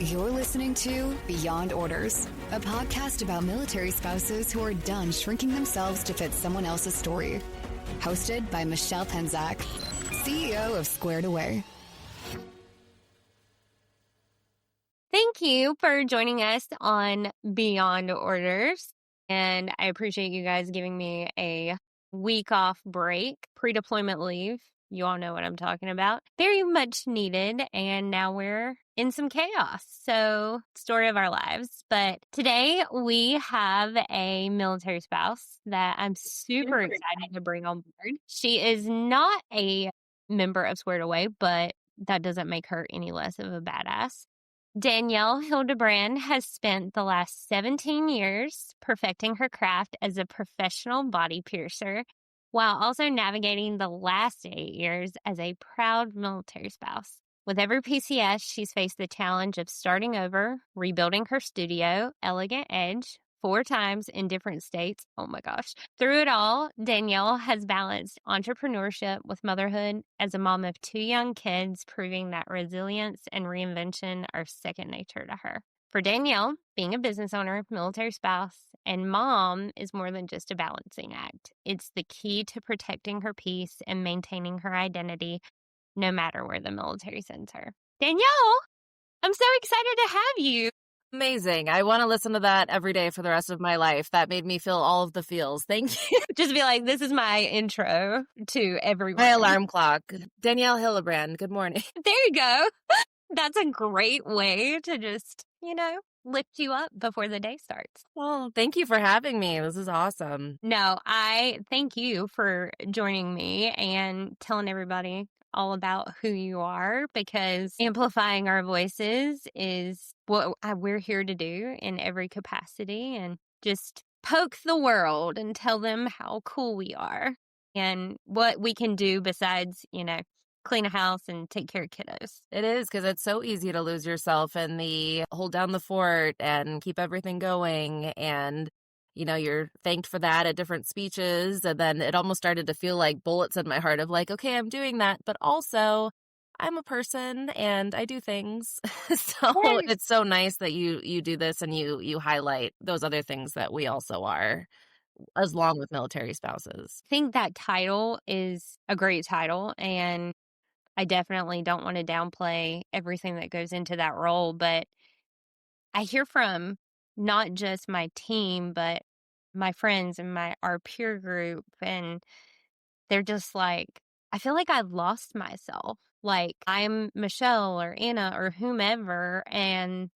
You're listening to Beyond Orders, a podcast about military spouses who are done shrinking themselves to fit someone else's story. Hosted by Michelle Penzak, CEO of Squared Away. Thank you for joining us on Beyond Orders. And I appreciate you guys giving me a week off break, pre-deployment leave. You all know what I'm talking about. Very much needed. And now we're in some chaos. So, story of our lives. But today we have a military spouse that I'm super excited to bring on board. She is not a member of Squared Away, but that doesn't make her any less of a badass. Danielle Hillebrand has spent the last 17 years perfecting her craft as a professional body piercer, while also navigating the last 8 years as a proud military spouse. With every PCS, she's faced the challenge of starting over, rebuilding her studio, Elegant Edge, 4 times in different states. Oh my gosh. Through it all, Danielle has balanced entrepreneurship with motherhood as a mom of 2 young kids, proving that resilience and reinvention are second nature to her. For Danielle, being a business owner, military spouse, and mom is more than just a balancing act. It's the key to protecting her peace and maintaining her identity, no matter where the military sends her. Danielle, I'm so excited to have you. Amazing. I want to listen to that every day for the rest of my life. That made me feel all of the feels. Thank you. Just be like, this is my intro to everyone. My alarm clock. Danielle Hillebrand, good morning. There you go. That's a great way to just, lift you up before the day starts. Well, thank you for having me. This is awesome. No, I thank you for joining me and telling everybody all about who you are, because amplifying our voices is what we're here to do in every capacity, and just poke the world and tell them how cool we are and what we can do besides, clean a house and take care of kiddos. It is, because it's so easy to lose yourself in the hold down the fort and keep everything going. And, you're thanked for that at different speeches. And then it almost started to feel like bullets in my heart of like, okay, I'm doing that. But also I'm a person and I do things. So It's so nice that you do this and you highlight those other things that we also are, as long with military spouses. I think that title is a great title, and I definitely don't want to downplay everything that goes into that role, but I hear from not just my team, but my friends and our peer group, and they're just like, I feel like I've lost myself. Like, I'm Michelle or Anna or whomever, and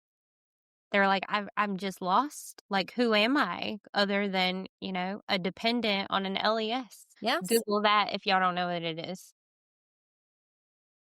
they're like, I'm just lost. Like, who am I other than, a dependent on an LES? Yes. Google that if y'all don't know what it is.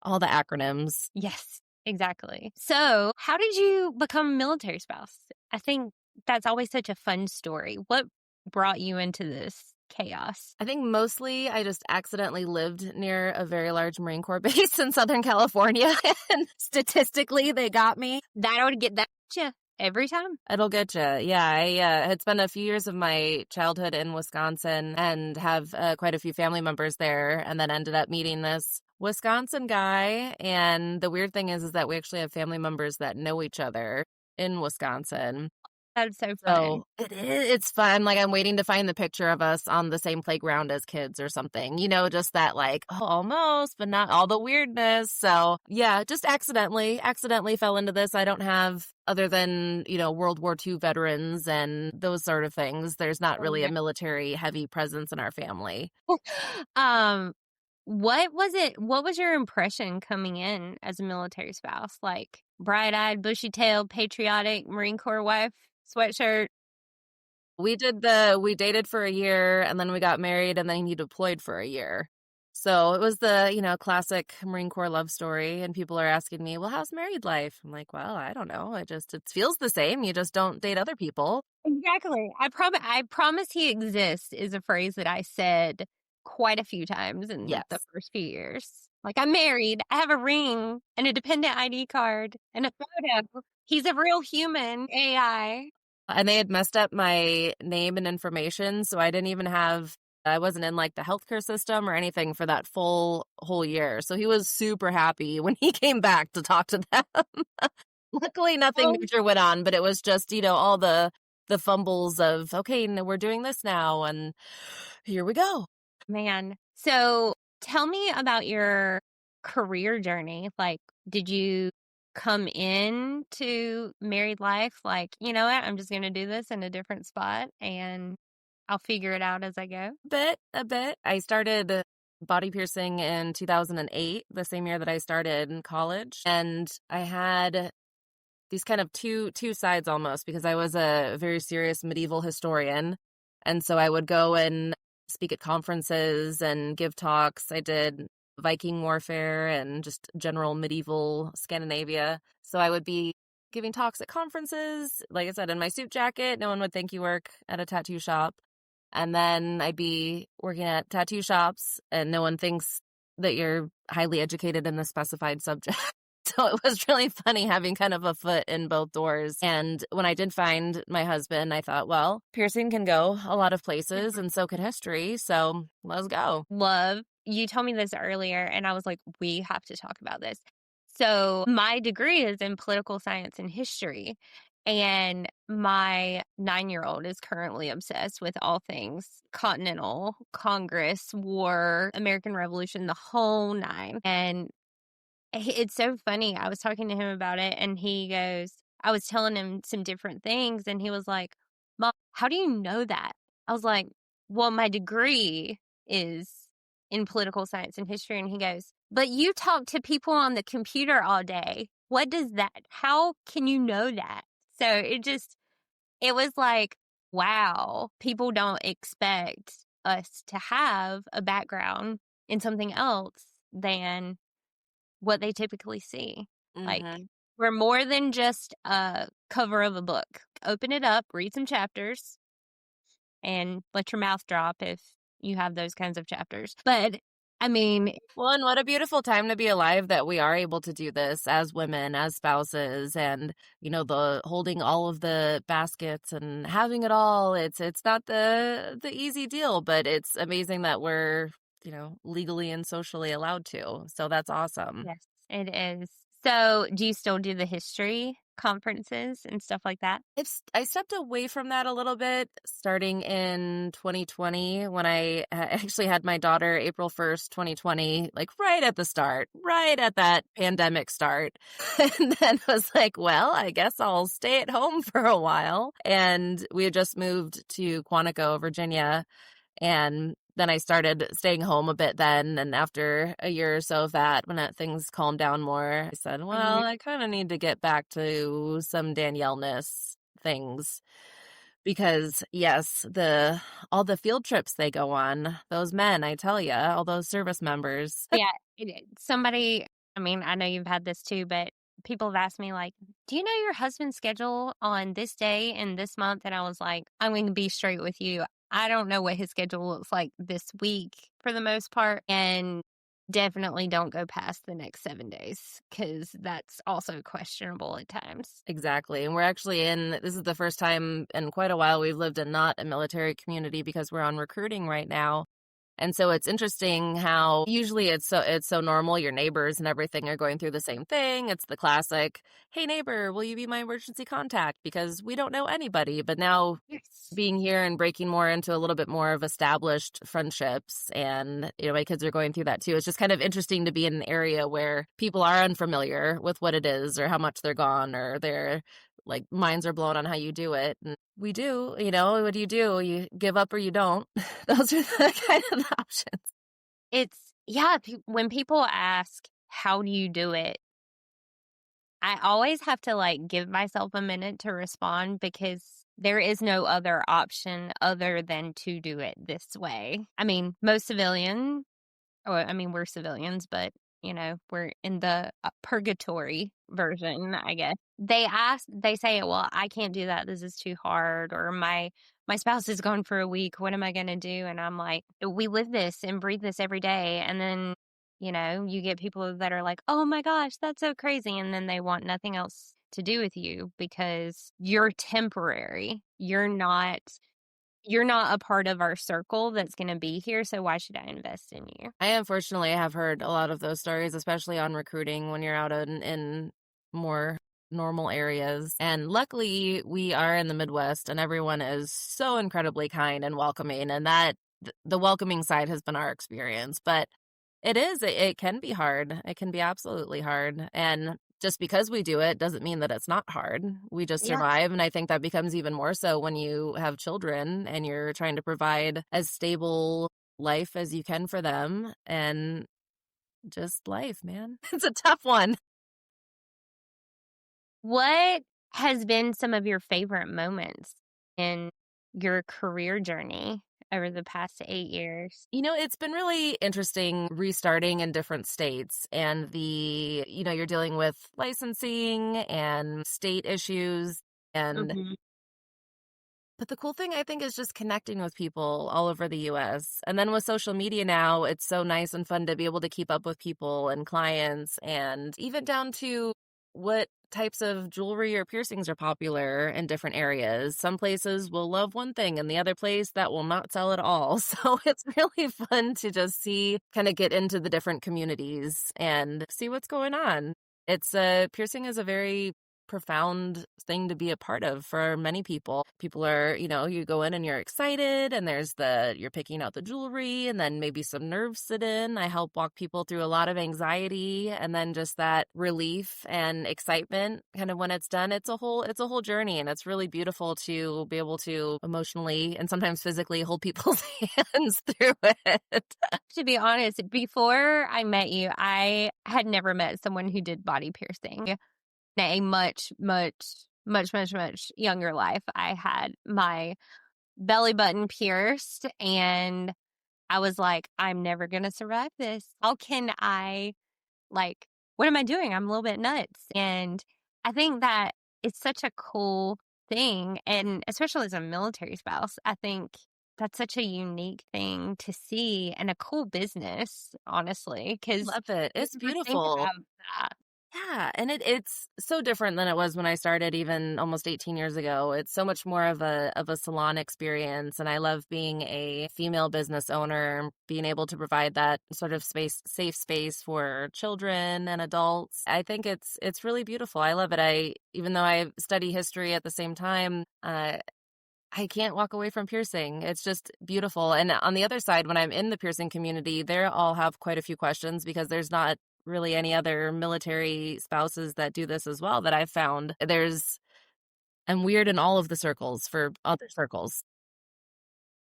All the acronyms. Yes, exactly. So how did you become a military spouse? I think that's always such a fun story. What brought you into this chaos? I think mostly I just accidentally lived near a very large Marine Corps base in Southern California. And statistically, they got me. That'll get that you every time. It'll get you. Yeah, I had spent a few years of my childhood in Wisconsin and have quite a few family members there, and then ended up meeting this Wisconsin guy. And the weird thing is that we actually have family members that know each other in Wisconsin. That's so fun. So it's fun. Like, I'm waiting to find the picture of us on the same playground as kids or something, just that like, almost, but not all the weirdness. So yeah, just accidentally fell into this. I don't have, other than, World War II veterans and those sort of things, there's not really a military heavy presence in our family. What was your impression coming in as a military spouse? Like, bright-eyed, bushy-tailed, patriotic Marine Corps wife, sweatshirt? We dated for a year, and then we got married, and then he deployed for a year. So it was the, classic Marine Corps love story. And people are asking me, well, how's married life? I'm like, well, I don't know. It feels the same. You just don't date other people. Exactly. I promise he exists is a phrase that I said quite a few times in the first few years. Like, I'm married, I have a ring and a dependent ID card and a photo. He's a real human AI. And they had messed up my name and information, so I wasn't in like the healthcare system or anything for that whole year. So he was super happy when he came back to talk to them. Luckily, nothing Oh, major went on, but it was just, all the fumbles of, okay, we're doing this now, and here we go. man. So tell me about your career journey. Like, did you come into married life like, you know what, I'm just going to do this in a different spot and I'll figure it out as I go? A bit. I started body piercing in 2008, the same year that I started in college, and I had these kind of two sides almost, because I was a very serious medieval historian. And so I would go and speak at conferences and give talks. I did Viking warfare and just general medieval Scandinavia. So I would be giving talks at conferences, like I said, in my suit jacket. No one would think you work at a tattoo shop. And then I'd be working at tattoo shops, and no one thinks that you're highly educated in the specified subject. So it was really funny having kind of a foot in both doors. And when I did find my husband, I thought, well, piercing can go a lot of places, and so can history. So let's go. Love. You told me this earlier, and I was like, we have to talk about this. So, my degree is in political science and history, and my 9-year-old is currently obsessed with all things Continental, Congress, war, American Revolution, the whole nine. And it's so funny. I was talking to him about it, and he goes, I was telling him some different things, and he was like, Mom, how do you know that? I was like, well, my degree is in political science and history. And he goes, but you talk to people on the computer all day. What does that, how can you know that? So it was like, wow, people don't expect us to have a background in something else than what they typically see. Like, Mm-hmm. we're more than just a cover of a book. Open it up, read some chapters, and let your mouth drop if you have those kinds of chapters. But I mean, Well, and what a beautiful time to be alive that we are able to do this as women, as spouses, and the holding all of the baskets and having it all. It's not the easy deal, but it's amazing that we're legally and socially allowed to. So that's awesome. yes, it is. So, do you still do the history conferences and stuff like that? I stepped away from that a little bit starting in 2020 when I actually had my daughter April 1st, 2020, like right at the start, right at that pandemic start. And then was like, well, I guess I'll stay at home for a while. And we had just moved to Quantico, Virginia. And then I started staying home a bit then. And after a year or so of that, when things calmed down more, I said, well, I kind of need to get back to some Danielle-ness things. Because yes, all the field trips they go on, those men, I tell you, all those service members. Yeah, somebody, I mean, I know you've had this too, but people have asked me, like, do you know your husband's schedule on this day and this month? And I was like, I'm going to be straight with you. I don't know what his schedule looks like this week for the most part. And definitely don't go past the next 7 days, because that's also questionable at times. Exactly. And we're actually this is the first time in quite a while we've lived in not a military community because we're on recruiting right now. And so it's interesting how usually it's so normal. Your neighbors and everything are going through the same thing. It's the classic, hey neighbor, will you be my emergency contact? Because we don't know anybody. But now Yes. being here and breaking more into a little bit more of established friendships, and my kids are going through that too. It's just kind of interesting to be in an area where people are unfamiliar with what it is or how much they're gone, or their like minds are blown on how you do it. And we do, what do? You give up or you don't. Those are the kind of the options. It's, yeah, when people ask, how do you do it? I always have to like give myself a minute to respond, because there is no other option other than to do it this way. I mean, most civilian, or I mean, we're civilians, but we're in the purgatory version, I guess. They say, well, I can't do that. This is too hard. Or my spouse is gone for a week. What am I going to do? And I'm like, we live this and breathe this every day. And then, you get people that are like, oh my gosh, that's so crazy. And then they want nothing else to do with you because you're temporary. You're not a part of our circle that's going to be here. So why should I invest in you? I unfortunately have heard a lot of those stories, especially on recruiting when you're out in more normal areas. And luckily, we are in the Midwest and everyone is so incredibly kind and welcoming. And the welcoming side has been our experience. But it can be hard. It can be absolutely hard. And just because we do it doesn't mean that it's not hard. We just Yeah. survive. And I think that becomes even more so when you have children and you're trying to provide as stable life as you can for them. And just life, man. It's a tough one. What has been some of your favorite moments in your career journey over the past 8 years? It's been really interesting restarting in different states and you're dealing with licensing and state issues. And Mhm. But the cool thing, I think, is just connecting with people all over the US. And then with social media now, it's so nice and fun to be able to keep up with people and clients, and even down to what types of jewelry or piercings are popular in different areas. Some places will love one thing and the other place that will not sell at all. So it's really fun to just kind of get into the different communities and see what's going on. Piercing is a very profound thing to be a part of for many people. People are, you go in and you're excited, and you're picking out the jewelry, and then maybe some nerves sit in. I help walk people through a lot of anxiety, and then just that relief and excitement kind of when it's done. It's a whole journey, and it's really beautiful to be able to emotionally and sometimes physically hold people's hands through it. To be honest, before I met you, I had never met someone who did body piercing. In a much, much, much, much, much younger life, I had my belly button pierced, and I was like, I'm never going to survive this. How can I, what am I doing? I'm a little bit nuts. And I think that it's such a cool thing. And especially as a military spouse, I think that's such a unique thing to see, and a cool business, honestly, because Love it. you It's never think beautiful. about that. Yeah, and it's so different than it was when I started even almost 18 years ago. It's so much more of a salon experience, and I love being a female business owner, being able to provide that sort of safe space for children and adults. I think it's really beautiful. I love it. Even though I study history at the same time, I can't walk away from piercing. It's just beautiful. And on the other side, when I'm in the piercing community, they all have quite a few questions because there's not really any other military spouses that do this as well that I've found. I'm weird in all of the circles for other circles.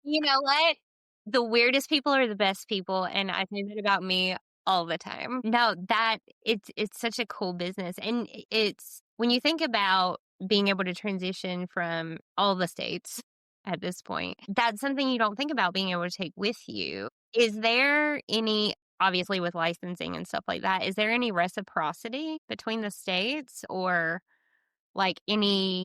You know what? The weirdest people are the best people, and I say that about me all the time. No, that it's such a cool business, and it's when you think about being able to transition from all the states at this point, that's something you don't think about being able to take with you. Is there any, obviously with licensing and stuff like that, is there any reciprocity between the states, or any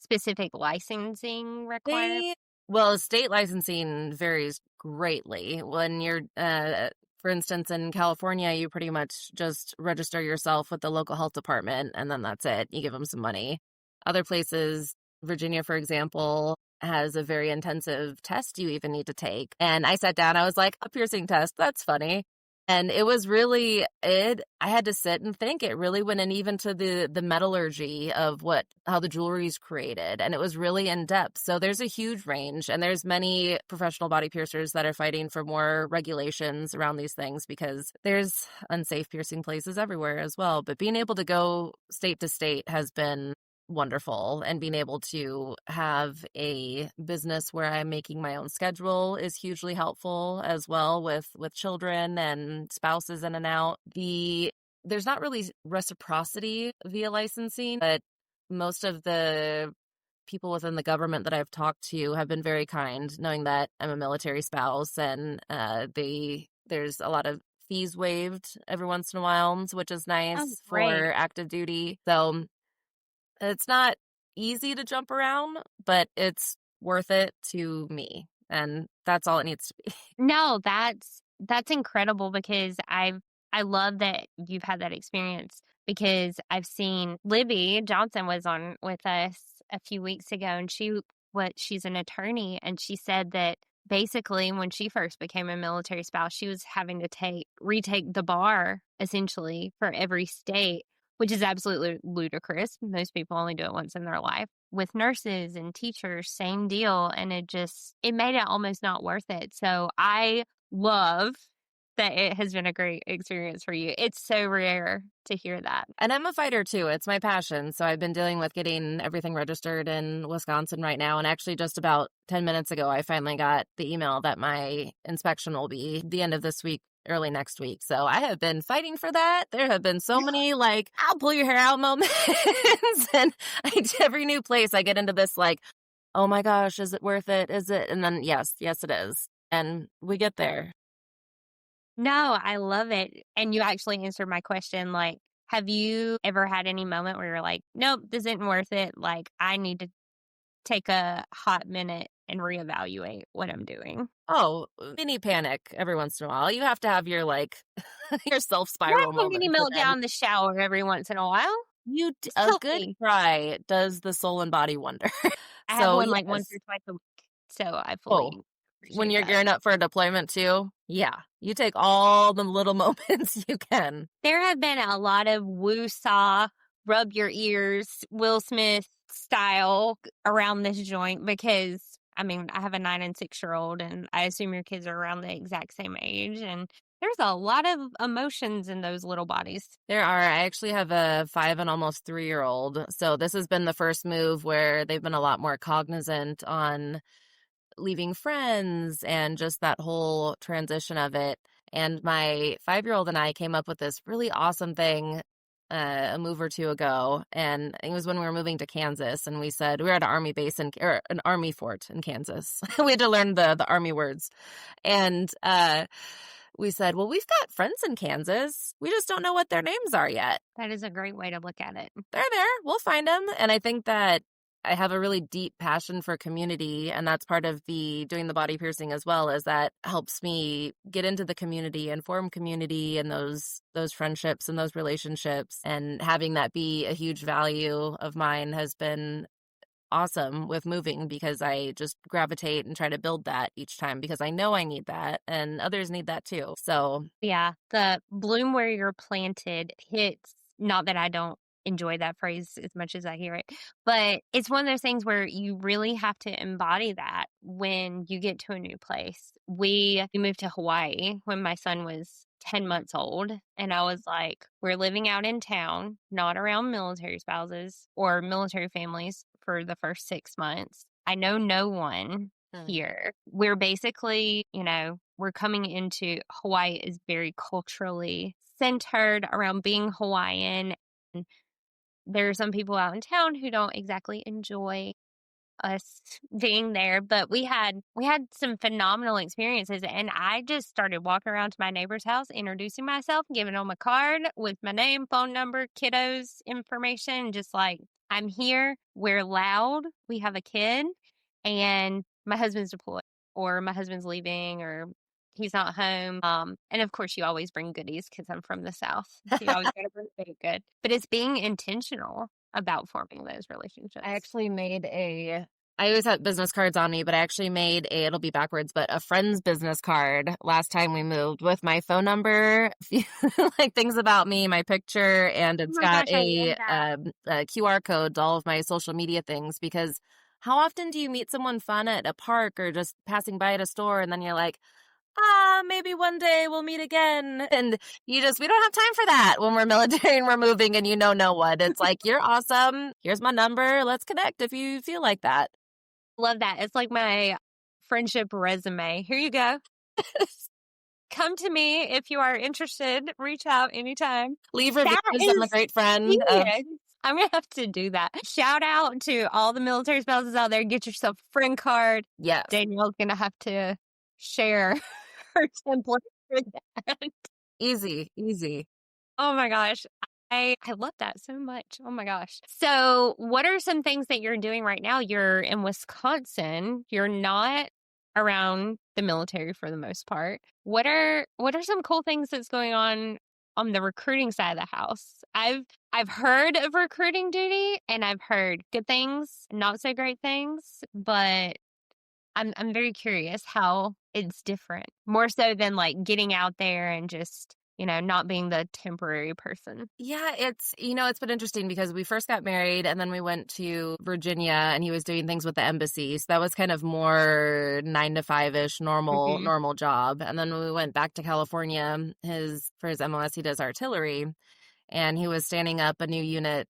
specific licensing requirement? Well, state licensing varies greatly. When you're, for instance, in California, you pretty much just register yourself with the local health department, and then that's it. You give them some money. Other places, Virginia, for example, has a very intensive test you even need to take. And I sat down, I was like, a piercing test, that's funny. And it was really I had to sit and think. It really went in even to the metallurgy of how the jewelry is created. And it was really in depth. So there's a huge range, and there's many professional body piercers that are fighting for more regulations around these things because there's unsafe piercing places everywhere as well. But being able to go state to state has been wonderful, and being able to have a business where I'm making my own schedule is hugely helpful as well with children and spouses in and out. There's not really reciprocity via licensing, but most of the people within the government that I've talked to have been very kind, knowing that I'm a military spouse, and there's a lot of fees waived every once in a while, which is nice Oh, for great. active duty. So it's not easy to jump around, but it's worth it to me. And that's all it needs to be. No, that's incredible, because I love that you've had that experience, because I've seen Libby Johnson was on with us a few weeks ago, and she's an attorney, and she said that basically when she first became a military spouse, she was having to retake the bar essentially for every state, which is absolutely ludicrous. Most people only do it once in their life. With nurses and teachers, same deal. And it made it almost not worth it. So I love that it has been a great experience for you. It's so rare to hear that. And I'm a fighter too. It's my passion. So I've been dealing with getting everything registered in Wisconsin right now. And actually, just about 10 minutes ago, I finally got the email that my inspection will be the end of this week, early next week. So I have been fighting for that. There have been so many like, I'll pull your hair out moments. And every new place I get into this like, oh my gosh, is it worth it? Is it? And then yes, it is. And we get there. No, I love it. And you actually answered my question. Like, have you ever had any moment where you're like, nope, this isn't worth it? Like, I need to take a hot minute and reevaluate what I'm doing. Oh, mini panic every once in a while. You have to have your like your self spiral Have a mini moment. meltdown in the shower every once in a while. A good cry does the soul and body wonder. I have one like once or twice a week. So I fully when you're that. gearing up for a deployment too, yeah, you take all the little moments you can. There have been a lot of woo-saw, rub your ears, Will Smith style around this joint because, I mean, I have a 9 and 6-year-old and I assume your kids are around the exact same age. And there's a lot of emotions in those little bodies. There are. I actually have a 5 and almost 3-year-old. So this has been the first move where they've been a lot more cognizant on leaving friends and just that whole transition of it. And my 5-year-old and I came up with this really awesome thing a move or two ago. And it was when we were moving to Kansas. And we said, we were at an army base or an army fort in Kansas. We had to learn the army words. And we said, well, we've got friends in Kansas. We just don't know what their names are yet. That is a great way to look at it. They're there. We'll find them. And I think that I have a really deep passion for community, and that's part of doing the body piercing as well, is that helps me get into the community and form community and those friendships and those relationships, and having that be a huge value of mine has been awesome with moving because I just gravitate and try to build that each time because I know I need that and others need that too. So yeah, the bloom where you're planted hits, not that I don't enjoy that phrase as much as I hear it, but it's one of those things where you really have to embody that when you get to a new place. We moved to Hawaii when my son was 10 months old, and I was like, we're living out in town, not around military spouses or military families for the first 6 months. I know no one here. We're basically, we're coming into Hawaii is very culturally centered around being Hawaiian. And there are some people out in town who don't exactly enjoy us being there, but we had some phenomenal experiences, and I just started walking around to my neighbor's house, introducing myself, giving them a card with my name, phone number, kiddos information, just like, I'm here, we're loud, we have a kid, and my husband's deployed, or my husband's leaving, or he's not home. And of course, you always bring goodies because I'm from the South. So you always got to bring something good. But it's being intentional about forming those relationships. I actually I always have business cards on me, but I actually made it'll be backwards, but a friend's business card last time we moved with my phone number, like things about me, my picture, and it's got a QR code to all of my social media things, because how often do you meet someone fun at a park or just passing by at a store and then you're like, maybe one day we'll meet again. And we don't have time for that when we're military and we're moving and no one. It's like, you're awesome. Here's my number. Let's connect if you feel like that. Love that. It's like my friendship resume. Here you go. Come to me if you are interested. Reach out anytime. Leave reviews. I'm a great friend. I'm going to have to do that. Shout out to all the military spouses out there. Get yourself a friend card. Yes. Danielle's going to have to share her template for that. Easy. Oh my gosh. I love that so much. Oh my gosh. So what are some things that you're doing right now? You're in Wisconsin. You're not around the military for the most part. What are some cool things that's going on the recruiting side of the house? I've heard of recruiting duty, and I've heard good things, not so great things, but I'm very curious how it's different, more so than like getting out there and just, not being the temporary person. Yeah, it's been interesting because we first got married and then we went to Virginia and he was doing things with the embassy. So that was kind of more 9 to 5-ish Mhm. normal job. And then when we went back to California, for his MLS, he does artillery. And he was standing up a new unit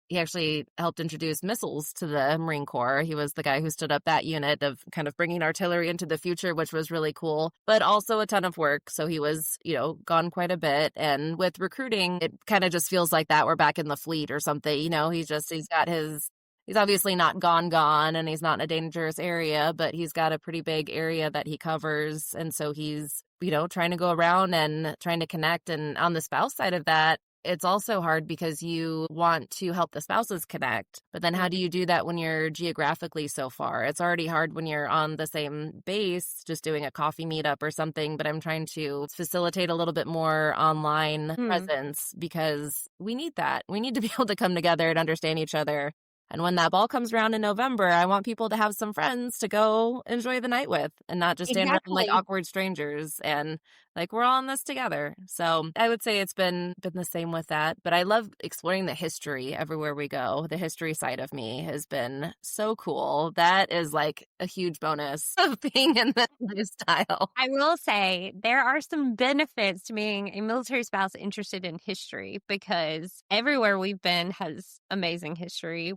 he actually helped introduce missiles to the Marine Corps. He was the guy who stood up that unit of kind of bringing artillery into the future, which was really cool, but also a ton of work. So he was, gone quite a bit. And with recruiting, it kind of just feels like that we're back in the fleet or something. He's obviously not gone, and he's not in a dangerous area, but he's got a pretty big area that he covers. And so he's, trying to go around and trying to connect. And on the spouse side of that, it's also hard because you want to help the spouses connect. But then how do you do that when you're geographically so far? It's already hard when you're on the same base, just doing a coffee meetup or something. But I'm trying to facilitate a little bit more online presence because we need that. We need to be able to come together and understand each other. And when that ball comes around in November, I want people to have some friends to go enjoy the night with and not just stand around like awkward strangers and like we're all in this together. So I would say it's been the same with that. But I love exploring the history everywhere we go. The history side of me has been so cool. That is like a huge bonus of being in this lifestyle. I will say there are some benefits to being a military spouse interested in history because everywhere we've been has amazing history.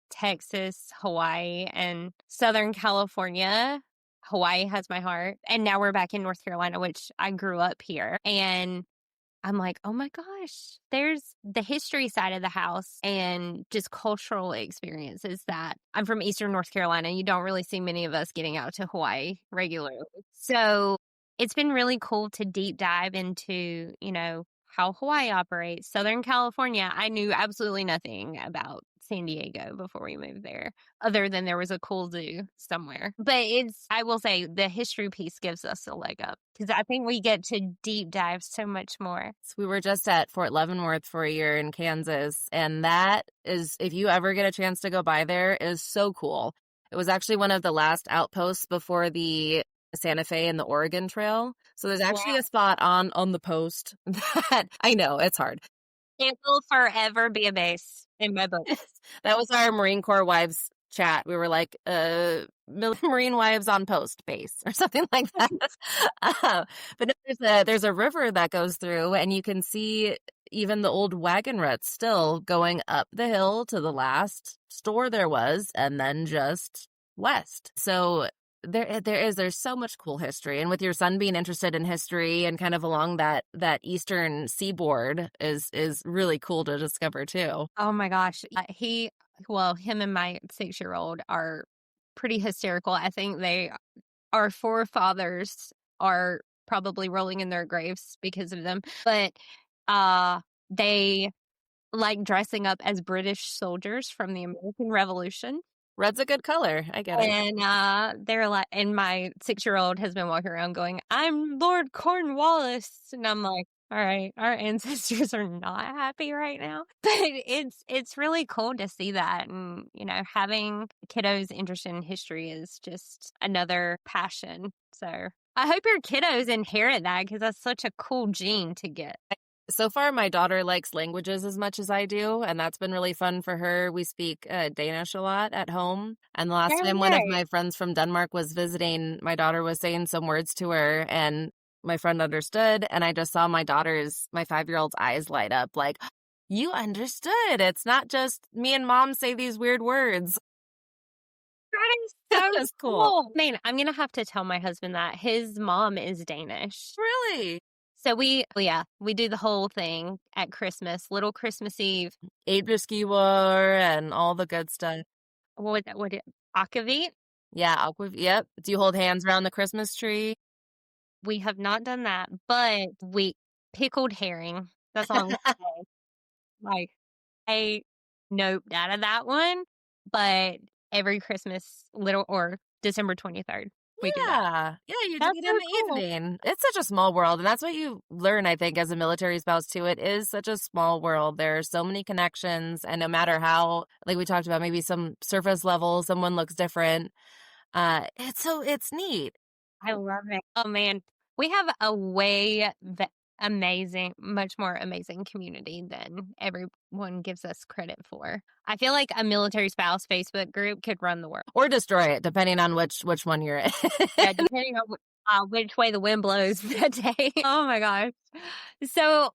Texas, Hawaii, and Southern California. Hawaii has my heart. And now we're back in North Carolina, which I grew up here. And I'm like, oh my gosh, there's the history side of the house and just cultural experiences that I'm from Eastern North Carolina. You don't really see many of us getting out to Hawaii regularly. So it's been really cool to deep dive into, how Hawaii operates. Southern California, I knew absolutely nothing about San Diego before we moved there, other than there was a cool zoo somewhere. But I will say, the history piece gives us a leg up because I think we get to deep dive so much more. So we were just at Fort Leavenworth for a year in Kansas, and that is, if you ever get a chance to go by there, is so cool. It was actually one of the last outposts before the Santa Fe and the Oregon Trail. So there's actually a spot on the post that I know it's hard. It will forever be a base in my book. That was our Marine Corps wives chat. We were like, Marine wives on post base or something like that. But there's a river that goes through, and you can see even the old wagon ruts still going up the hill to the last store there was, and then just west. So there's so much cool history. And with your son being interested in history and kind of along that eastern seaboard is really cool to discover too. Oh my gosh. Him and my 6-year-old are pretty hysterical. I think our forefathers are probably rolling in their graves because of them. But they like dressing up as British soldiers from the American Revolution. Red's a good color. I get it. And they're like, and my 6-year-old has been walking around going, "I'm Lord Cornwallis," and I'm like, all right, our ancestors are not happy right now. But it's really cool to see that, and having kiddos interested in history is just another passion. So I hope your kiddos inherit that because that's such a cool gene to get. So far, my daughter likes languages as much as I do, and that's been really fun for her. We speak Danish a lot at home. And the last time one of my friends from Denmark was visiting, my daughter was saying some words to her, and my friend understood. And I just saw my 5-year-old's eyes light up like, you understood. It's not just me and mom say these weird words. That is so cool. Man, I'm going to have to tell my husband that his mom is Danish. Really? So we do the whole thing at Christmas, little Christmas Eve. Æbleskiver and all the good stuff. What akavit? Yeah, yep. Do you hold hands around the Christmas tree? We have not done that, but we pickled herring. That's all I'm going to say. Like, I noped out of that one, but every Christmas, or December 23rd. We do that. Yeah, you do it in the evening. It's such a small world, and that's what you learn, I think, as a military spouse, too. It is such a small world. There are so many connections, and no matter how, like we talked about, maybe some surface level, someone looks different. It's neat. I love it. Oh, man. We have a way amazing, much more amazing community than everyone gives us credit for. I feel like a military spouse Facebook group could run the world. Or destroy it, depending on which one you're in. Yeah, depending on which way the wind blows that day. Oh my gosh. So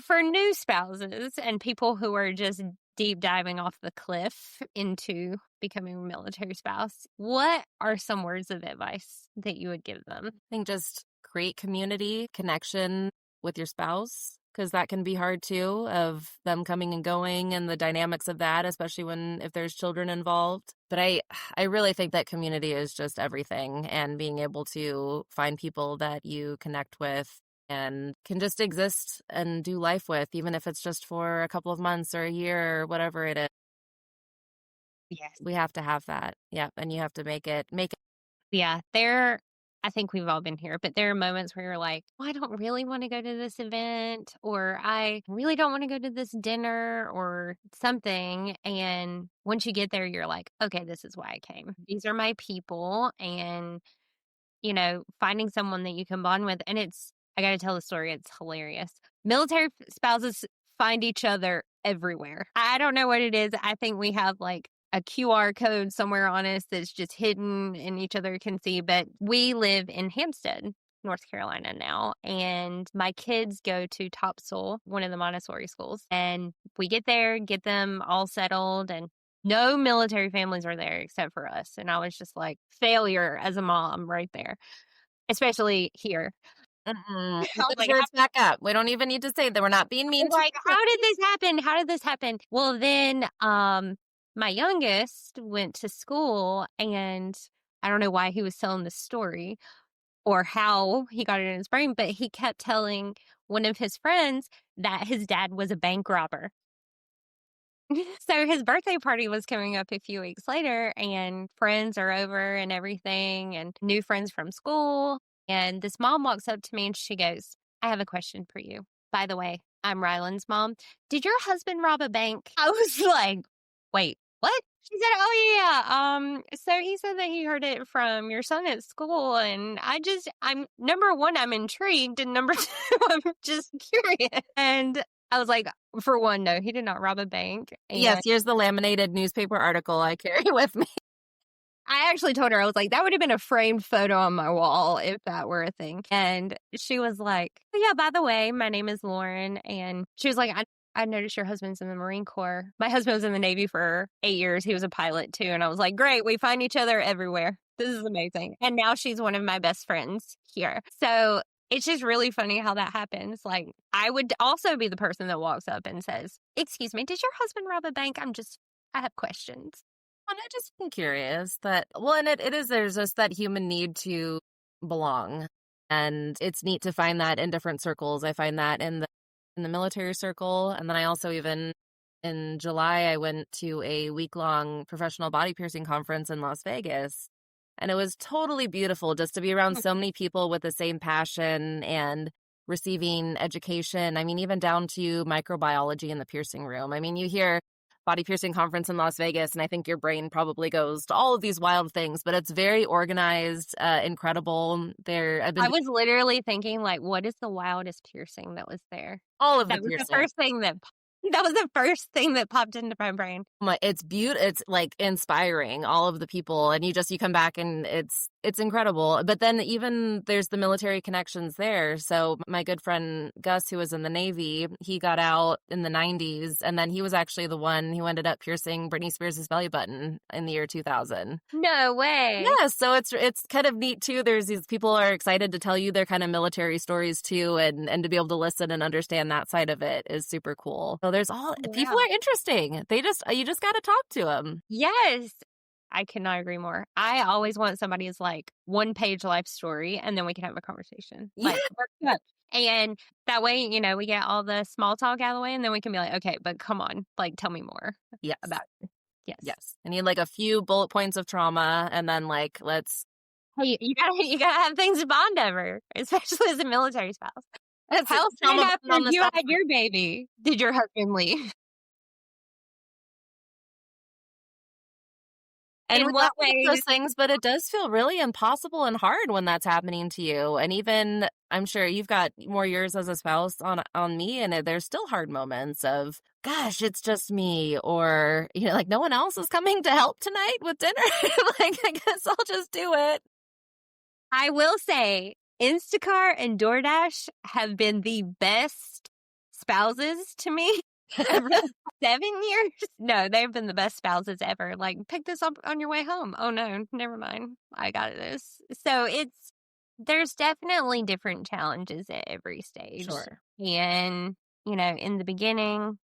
for new spouses and people who are just deep diving off the cliff into becoming a military spouse, what are some words of advice that you would give them? I think just create community, connection with your spouse, because that can be hard too, of them coming and going and the dynamics of that, especially if there's children involved. But I really think that community is just everything, and being able to find people that you connect with and can just exist and do life with, even if it's just for a couple of months or a year or whatever it is. Yes. We have to have that. Yeah. And you have to make it. Yeah, I think we've all been here, but there are moments where you're like, well, I don't really want to go to this event, or I really don't want to go to this dinner or something. And once you get there, you're like, okay, this is why I came. These are my people. And, finding someone that you can bond with. And I got to tell the story. It's hilarious. Military spouses find each other everywhere. I don't know what it is. I think we have like a QR code somewhere on us that's just hidden and each other can see. But we live in Hampstead, North Carolina now. And my kids go to Topsail, one of the Montessori schools. And we get there, get them all settled, and no military families are there except for us. And I was just like, failure as a mom right there, especially here. Mm-mm. I was like, Words back up. We don't even need to say that. We're not being mean. like, how did this happen? How did this happen? Well, then my youngest went to school, and I don't know why he was telling this story or how he got it in his brain, but he kept telling one of his friends that his dad was a bank robber. So his birthday party was coming up a few weeks later, and friends are over and everything, and new friends from school. And this mom walks up to me and she goes, I have a question for you. By the way, I'm Ryland's mom. Did your husband rob a bank? I was like, wait, what? She said, oh yeah. So he said that he heard it from your son at school. And I'm number one, I'm intrigued. And number two, I'm just curious. And I was like, for one, no, he did not rob a bank. And Yes, here's the laminated newspaper article I carry with me. I actually told her, I was like, that would have been a framed photo on my wall if that were a thing. And she was like, oh, yeah, by the way, my name is Lauren. And she was like, I noticed your husband's in the Marine Corps. My husband was in the Navy for 8 years. He was a pilot too. And I was like, great, we find each other everywhere. This is amazing. And now she's one of my best friends here. So it's just really funny how that happens. Like, I would also be the person that walks up and says, excuse me, did your husband rob a bank? I have questions. And I just been curious and it is, there's just that human need to belong. And it's neat to find that in different circles. I find that in the military circle. And then I also, even in July, I went to a week-long professional body piercing conference in Las Vegas. And it was totally beautiful just to be around so many people with the same passion and receiving education. I mean, even down to microbiology in the piercing room. I mean, you hear body piercing conference in Las Vegas, and I think your brain probably goes to all of these wild things, but it's very organized, incredible. I was literally thinking, like, what is the wildest piercing that was there? All of that the was piercing. The first thing that was the first thing that popped into my brain. It's beautiful. It's like inspiring, all of the people, and you come back and it's incredible. But then even there's the military connections there. So my good friend Gus, who was in the Navy, he got out in the 90s, and then he was actually the one who ended up piercing Britney Spears' belly button in the year 2000. No way. Yeah, so it's kind of neat too. There's these people are excited to tell you their kind of military stories too, and to be able to listen and understand that side of it is super cool. So there's people are interesting. You just got to talk to them. Yes. I cannot agree more. I always want somebody's like 1-page life story, and then we can have a conversation. Like, and that way, we get all the small talk out of the way, and then we can be like, okay, but come on, like, tell me more about it. Yes. I need like a few bullet points of trauma, and then like, let's. Hey, you gotta have things to bond over, especially as a military spouse. How soon after you had your baby did your husband leave? And In we what laugh at those ways? things, but it does feel really impossible and hard when that's happening to you. And even I'm sure you've got more years as a spouse on me, and there's still hard moments of, gosh, it's just me, or like no one else is coming to help tonight with dinner. Like I guess I'll just do it. I will say Instacart and DoorDash have been the best spouses to me over 7 years. No, they've been the best spouses ever. Like, pick this up on your way home. Oh no, never mind. I got this. So there's definitely different challenges at every stage. Sure. And, in the beginning,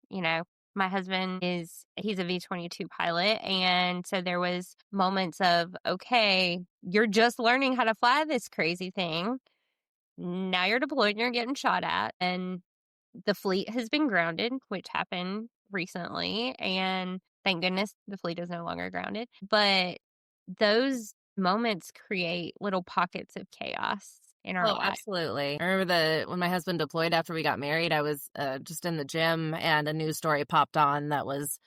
my husband he's a V-22 pilot. And so there was moments of, okay, you're just learning how to fly this crazy thing. Now you're deployed and you're getting shot at. And the fleet has been grounded, which happened recently. And thank goodness the fleet is no longer grounded. But those moments create little pockets of chaos in our Oh, life. absolutely. I remember when my husband deployed after we got married, I was just in the gym and a news story popped on there was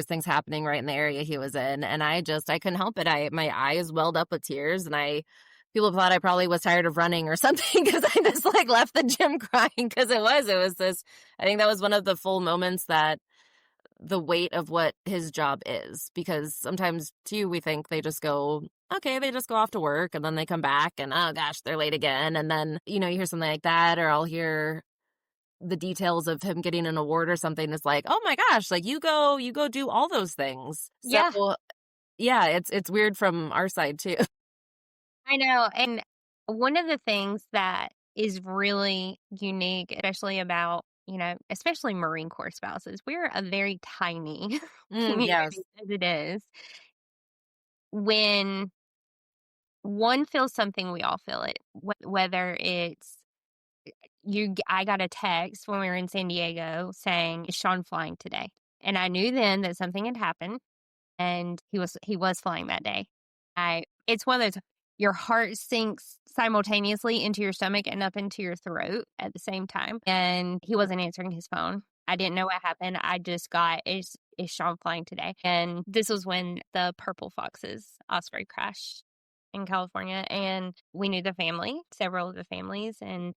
things happening right in the area he was in. And I couldn't help it. My eyes welled up with tears, and people thought I probably was tired of running or something because I just left the gym crying because it was this, I think that was one of the full moments that the weight of what his job is, because sometimes too we think they just go off to work and then they come back and oh gosh, they're late again, and then you hear something like that, or I'll hear the details of him getting an award or something. It's like, oh my gosh, like you go do all those things. Yeah. So yeah, it's weird from our side too. I know. And one of the things that is really unique, especially about, especially Marine Corps spouses, we're a very tiny community Yes. as it is. When one feels something, we all feel it. Whether it's I got a text when we were in San Diego saying, "Is Sean flying today?" And I knew then that something had happened, and he was flying that day. It's one of those, your heart sinks simultaneously into your stomach and up into your throat at the same time. And he wasn't answering his phone. I didn't know what happened. I just got, is Sean flying today? And this was when the Purple Foxes Osprey crashed in California. And we knew several of the families. And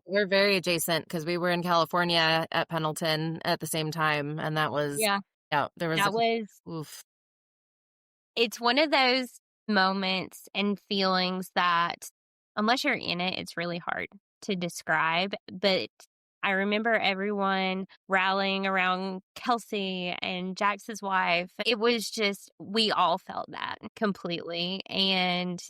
We're very adjacent because we were in California at Pendleton at the same time, and that was there was oof. It's one of those moments and feelings that, unless you're in it, it's really hard to describe. But I remember everyone rallying around Kelsey and Jax's wife. It was just, we all felt that completely. And,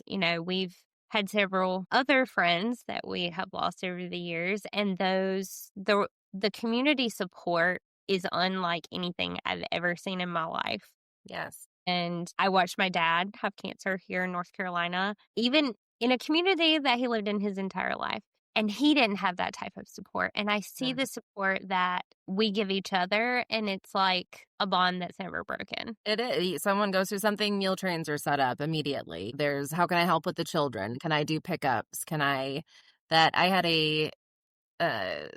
we've had several other friends that we have lost over the years. And the community support is unlike anything I've ever seen in my life. Yes. And I watched my dad have cancer here in North Carolina, even in a community that he lived in his entire life. And he didn't have that type of support. And I see the support that we give each other, and it's like a bond that's never broken. It is. Someone goes through something, meal trains are set up immediately. There's, how can I help with the children? Can I do pickups? I had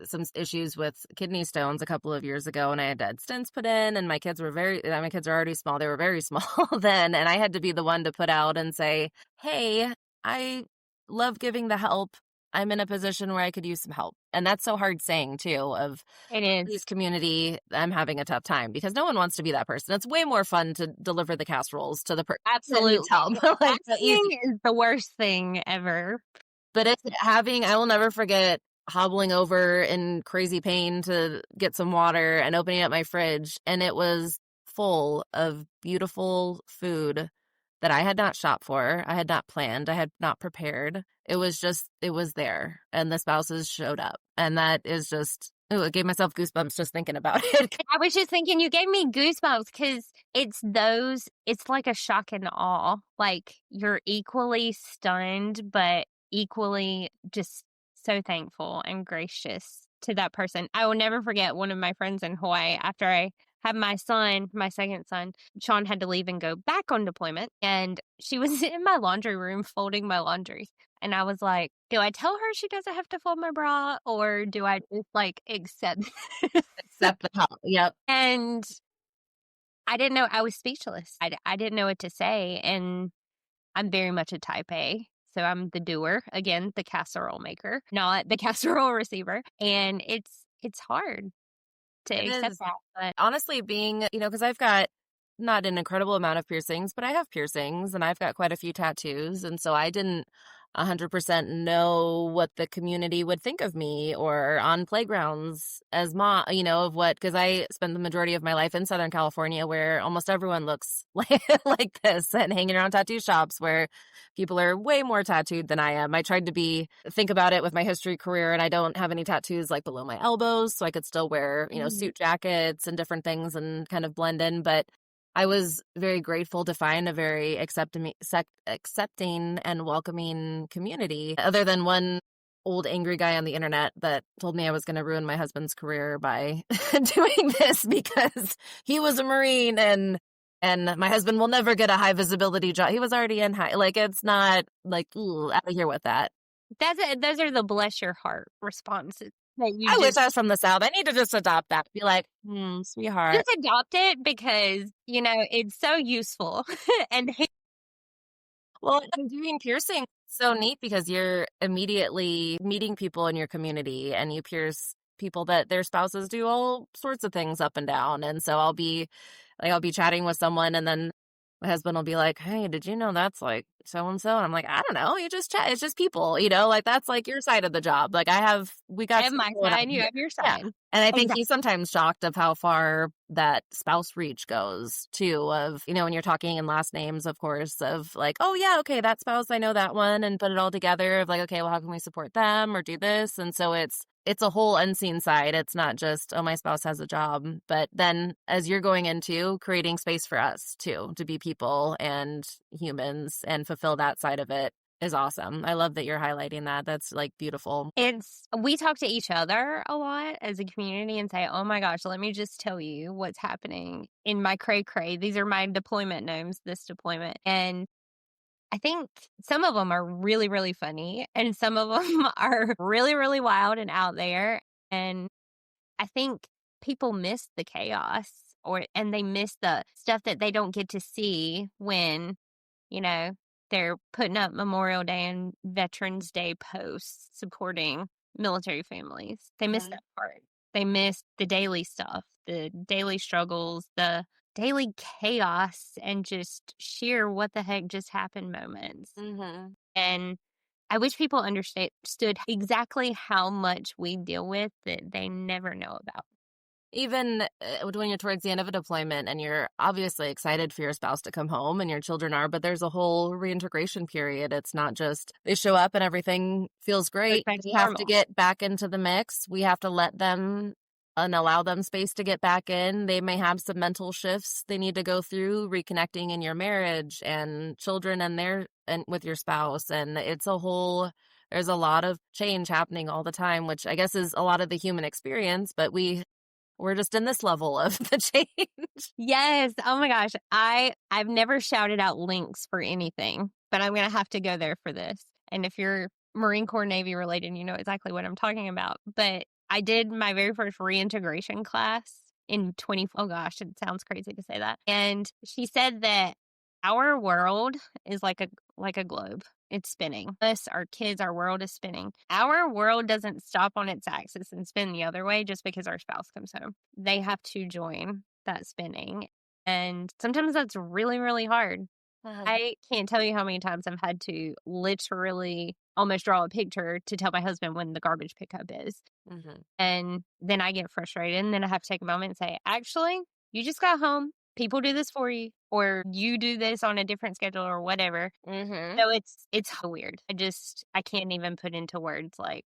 some issues with kidney stones a couple of years ago, and I had stents put in, and my kids are already small. They were very small then, and I had to be the one to put out and say, hey, I love giving the help. I'm in a position where I could use some help. And that's so hard saying too, of it is this community, I'm having a tough time, because no one wants to be that person. It's way more fun to deliver the casseroles to the person. Absolutely. Help. Asking is the worst thing ever. But I will never forget hobbling over in crazy pain to get some water and opening up my fridge, and it was full of beautiful food that I had not shopped for, I had not planned, I had not prepared. It was there, and the spouses showed up, and that is just, it gave myself goosebumps just thinking about it. I was just thinking, you gave me goosebumps, because it's like a shock and awe. Like, you're equally stunned, but equally just so thankful and gracious to that person. I will never forget one of my friends in Hawaii. After I had my second son, Sean had to leave and go back on deployment, and she was in my laundry room folding my laundry. And I was like, do I tell her she doesn't have to fold my bra, or do I just accept Accept the help? Yep. And I didn't know. I was speechless. I didn't know what to say. And I'm very much a type A. So I'm the doer, again, the casserole maker, not the casserole receiver. And it's hard to It accept is. that. But Honestly, being, because I've got not an incredible amount of piercings, but I have piercings and I've got quite a few tattoos. And so I didn't 100% know what the community would think of me or on playgrounds as of what, because I spent the majority of my life in Southern California where almost everyone looks like this and hanging around tattoo shops where people are way more tattooed than I am. I tried to think about it with my history career, and I don't have any tattoos like below my elbows, so I could still wear, suit jackets and different things and kind of blend in. But I was very grateful to find a very accepting and welcoming community, other than one old angry guy on the internet that told me I was going to ruin my husband's career by doing this because he was a Marine and my husband will never get a high visibility job. He was already in high. Like, it's not like, ooh, out of here with that. those are the bless your heart responses. I wish I was from the South. I need to just adopt that. Be like, sweetheart. Just adopt it because, it's so useful. And well, and doing piercing is so neat because you're immediately meeting people in your community and you pierce people that their spouses do all sorts of things up and down. And so I'll be chatting with someone and then my husband will be like, hey, did you know that's like so-and-so? And I'm like, I don't know. You just chat. It's just people, like that's like your side of the job. Like I have my side, you have your side. Yeah. And I think he's sometimes shocked of how far that spouse reach goes too, of, when you're talking in last names, of course, of like, oh yeah, okay, that spouse, I know that one, and put it all together of like, okay, well, how can we support them or do this? And so it's a whole unseen side. It's not just, oh, my spouse has a job, but then as you're going into creating space for us too, to be people and humans and fulfill that side of it is awesome. I love that you're highlighting that. That's like beautiful. We talk to each other a lot as a community and say, oh my gosh, let me just tell you what's happening in my cray. These are my deployment names, this deployment. And I think some of them are really, really funny and some of them are really, really wild and out there. And I think people miss the chaos and they miss the stuff that they don't get to see when, they're putting up Memorial Day and Veterans Day posts supporting military families. They miss that part. They miss the daily stuff, the daily struggles, the daily chaos, and just sheer what the heck just happened moments. Mm-hmm. And I wish people understood exactly how much we deal with that they never know about. Even when you're towards the end of a deployment and you're obviously excited for your spouse to come home and your children are, but there's a whole reintegration period. It's not just they show up and everything feels great. We have to get back into the mix. We have to let them and allow them space to get back in. They may have some mental shifts they need to go through, reconnecting in your marriage and children and with your spouse. And there's a lot of change happening all the time, which I guess is a lot of the human experience, but we're just in this level of the change. Yes. Oh my gosh. I've never shouted out links for anything, but I'm going to have to go there for this. And if you're Marine Corps Navy related, you know exactly what I'm talking about. But I did my very first reintegration class in oh gosh, it sounds crazy to say that. And she said that our world is like a globe. It's spinning. Us, our kids, our world is spinning. Our world doesn't stop on its axis and spin the other way just because our spouse comes home. They have to join that spinning. And sometimes that's really, really hard. I can't tell you how many times I've had to literally almost draw a picture to tell my husband when the garbage pickup is. Mm-hmm. And then I get frustrated and then I have to take a moment and say, actually, you just got home. People do this for you, or you do this on a different schedule or whatever. Mm-hmm. So it's weird. I can't even put into words like.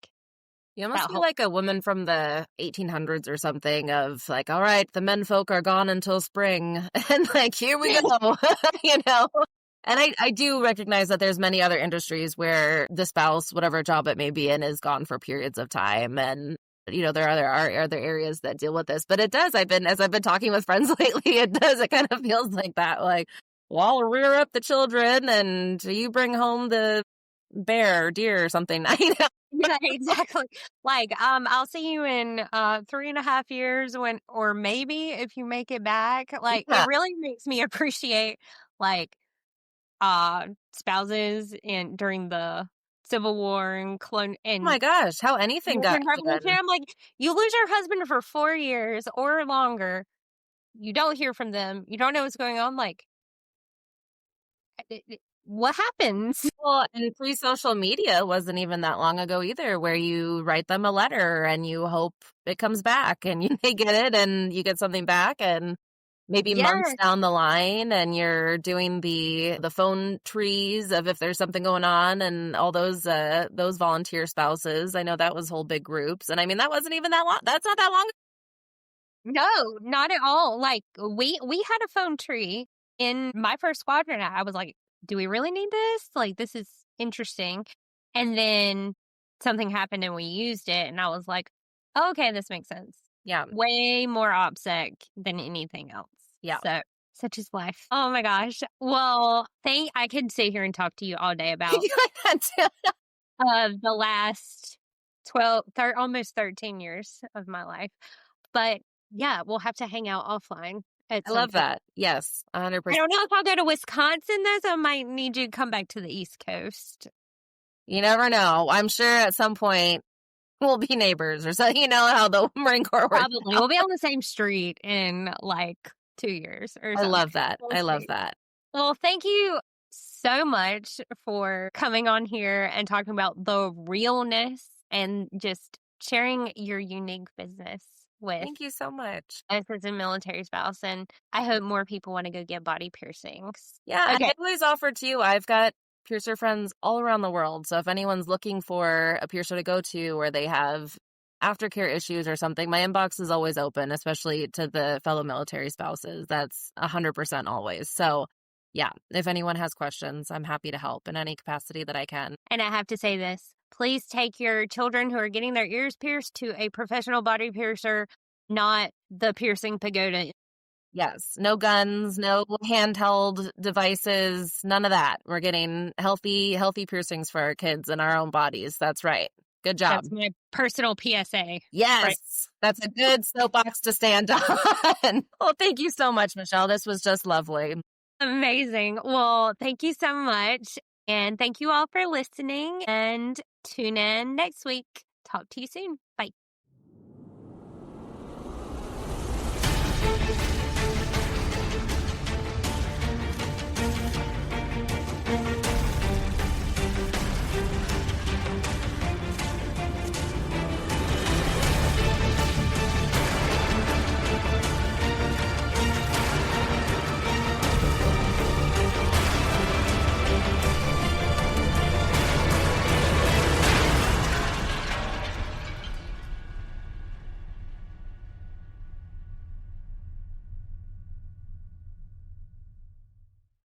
You almost feel like a woman from the 1800s or something of like, all right, the men folk are gone until spring. And like, here we go, And I do recognize that there's many other industries where the spouse, whatever job it may be in, is gone for periods of time. And, there are other areas that deal with this. But it does. As I've been talking with friends lately, it kind of feels like that. Like, well, I'll rear up the children and you bring home the bear or deer or something. Yeah, exactly. Like, I'll see you in 3.5 years or maybe if you make it back. Like, it Yeah. really makes me appreciate like spouses in during the Civil War and Oh my gosh, how anything got American Revolution. done. I'm like, you lose your husband for 4 years or longer. You don't hear from them. You don't know what's going on. Like, what happens? Well, and pre-social media wasn't even that long ago either, where you write them a letter and you hope it comes back and they get it and you get something back, and maybe months Yes. down the line and you're doing the phone trees of if there's something going on, and all those volunteer spouses. I know that was whole big groups. And I mean, that wasn't even that long. That's not that long. No, not at all. Like we had a phone tree in my first squadron. I was like, do we really need this? Like, this is interesting. And then something happened and we used it and I was like, okay, this makes sense. Yeah. Way more OPSEC than anything else. Yeah. So such is life. Oh my gosh. Well, I could sit here and talk to you all day about the last almost 13 years of my life. But yeah, we'll have to hang out offline at I some love point. that. Yes, I 100%. don't know if I'll go to Wisconsin though, so I might need you to come back to the East Coast. You never know. I'm sure at some point we'll be neighbors or something. You know how the Marine Corps works. Probably. We'll be on the same street in like 2 years or I something. love that. We'll I love see. that. Well, thank you so much for coming on here and talking about the realness and just sharing your unique business with Thank you so much. us as a military spouse. And I hope more people want to go get body piercings. Yeah, and Okay. I always offer too. I've got piercer friends all around the world. So if anyone's looking for a piercer to go to, or they have aftercare issues or something, my inbox is always open, especially to the fellow military spouses. That's 100% always. So yeah, if anyone has questions, I'm happy to help in any capacity that I can. And I have to say this, please take your children who are getting their ears pierced to a professional body piercer, not the piercing pagoda. Yes, no guns, no handheld devices, none of that. We're getting healthy piercings for our kids and our own bodies. That's right. Good job. That's my personal PSA. Yes, Right. That's a good soapbox to stand on. Well, thank you so much, Michelle. This was just lovely. Amazing. Well, thank you so much. And thank you all for listening, and tune in next week. Talk to you soon. Bye.